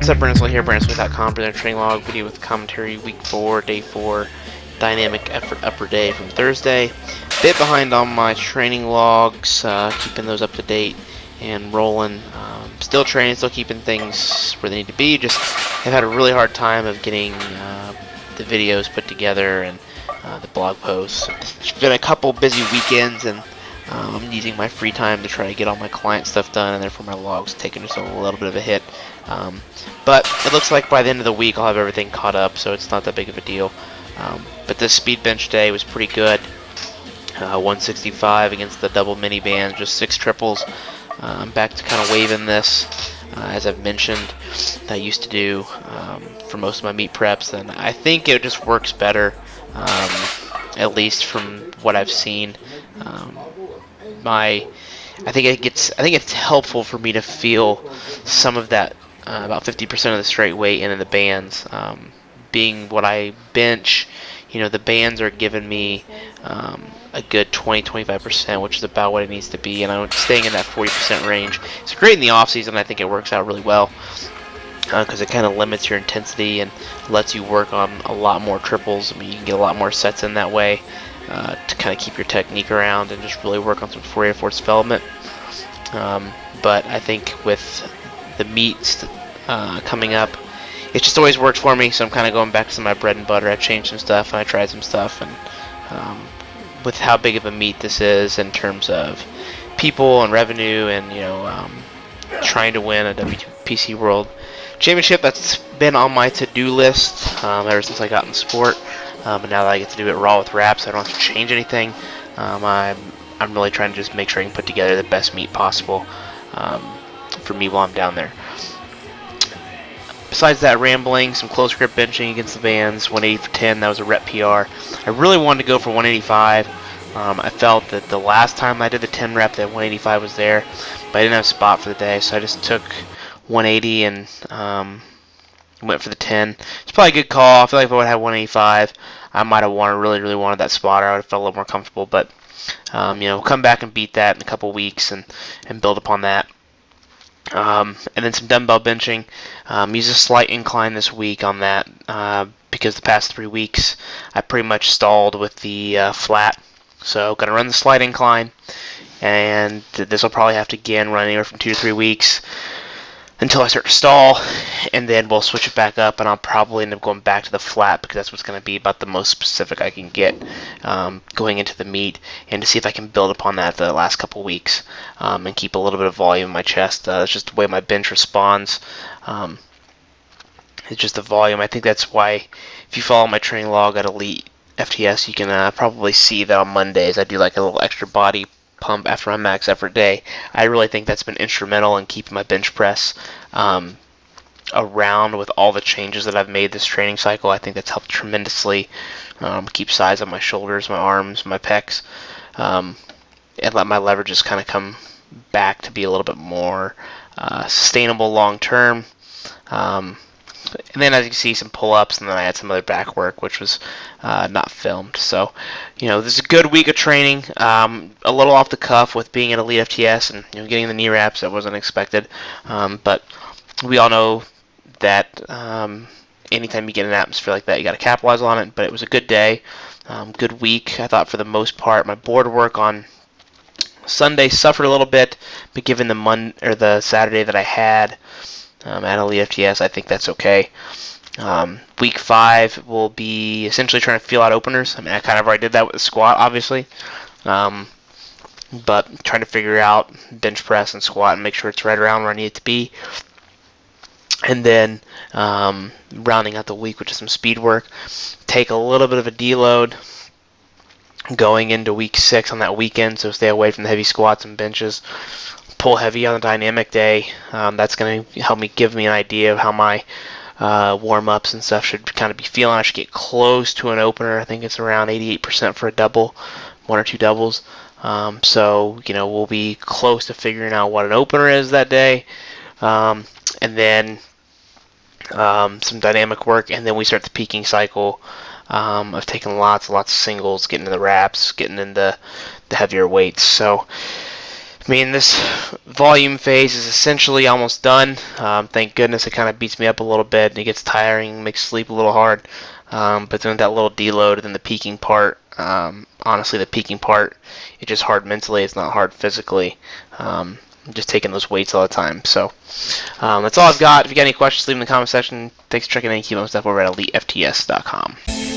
What's up, Smitley here, Smitley.com, for their training log video with commentary, week 4, day 4, dynamic effort upper day from Thursday. Bit behind on my training logs, keeping those up to date and rolling. Still training, still keeping things where they need to be. Just have had a really hard time of getting the videos put together and the blog posts. It's been a couple busy weekends, and I'm using my free time to try to get all my client stuff done, and therefore my log's taking just a little bit of a hit. But it looks like by the end of the week I'll have everything caught up, so it's not that big of a deal. But this speed bench day was pretty good. 165 against the double mini bands, just 6 triples. I'm back to kind of waving this, as I've mentioned, that I used to do for most of my meet preps, and I think it just works better, at least from what I've seen. I think it's helpful for me to feel some of that, about 50% of the straight weight in the bands. Being what I bench, the bands are giving me a good 20-25%, which is about what it needs to be, and I'm staying in that 40% range. It's great in the off season. I think it works out really well because it kind of limits your intensity and lets you work on a lot more triples. I mean, you can get a lot more sets in that way to kind of keep your technique around and just really work on some Fourier force development. But I think with the meets coming up, it just always worked for me, so I'm kind of going back to my bread and butter. I changed some stuff and I tried some stuff, and with how big of a meet this is in terms of people and revenue and trying to win a WPC World Championship, that's been on my to-do list ever since I got in the sport. But now that I get to do it raw with wraps, I don't have to change anything. I'm really trying to just make sure I can put together the best meet possible for me while I'm down there. Besides that rambling, some close grip benching against the bands, 180 for 10, that was a rep PR. I really wanted to go for 185. I felt that the last time I did the 10 rep that 185 was there, but I didn't have a spot for the day, so I just took 180 and went for the 10. It's probably a good call. I feel like if I would have had 185, I might have really wanted that spot, or I would have felt a little more comfortable, but come back and beat that in a couple weeks and build upon that. And then some dumbbell benching. Use a slight incline this week on that because the past 3 weeks I pretty much stalled with the flat. So gonna run the slight incline, and this will probably have to again run anywhere from 2 to 3 weeks until I start to stall, and then we'll switch it back up, and I'll probably end up going back to the flat because that's what's going to be about the most specific I can get going into the meet, and to see if I can build upon that the last couple weeks and keep a little bit of volume in my chest. It's just the way my bench responds. It's just the volume. I think that's why if you follow my training log at Elite FTS, you can probably see that on Mondays I do like a little extra body pump after my max effort day. I really think that's been instrumental in keeping my bench press around with all the changes that I've made this training cycle. I think that's helped tremendously keep size on my shoulders, my arms, my pecs, and let my leverages kind of come back to be a little bit more sustainable long term. And then as you can see, some pull-ups, and then I had some other back work, which was not filmed. So, this is a good week of training. A little off the cuff with being at Elite FTS and getting the knee wraps. That wasn't expected. But we all know that anytime you get an atmosphere like that, you got to capitalize on it. But it was a good day, good week. I thought for the most part. My board work on Sunday suffered a little bit, but given the Saturday that I had at Elite FTS, I think that's okay. Week 5 will be essentially trying to feel out openers. I mean, I kind of already did that with the squat, obviously, but trying to figure out bench press and squat and make sure it's right around where I need it to be. And then rounding out the week with just some speed work. Take a little bit of a deload going into week 6 on that weekend, so stay away from the heavy squats and benches. Pull heavy on the dynamic day. That's going to help me give me an idea of how my warm-ups and stuff should kind of be feeling. I should get close to an opener. I think it's around 88% for a double, 1 or 2 doubles. So, we'll be close to figuring out what an opener is that day. And then some dynamic work, and then we start the peaking cycle of taking lots and lots of singles, getting into the wraps, getting into the heavier weights. So I mean, this volume phase is essentially almost done. Thank goodness. It kind of beats me up a little bit, and it gets tiring, makes sleep a little hard. But then that little deload, and then the peaking part. Honestly, the peaking part, it's just hard mentally. It's not hard physically. I'm just taking those weights all the time. So that's all I've got. If you got any questions, leave them in the comment section. Thanks for checking in. Keep on stuff over at elitefts.com.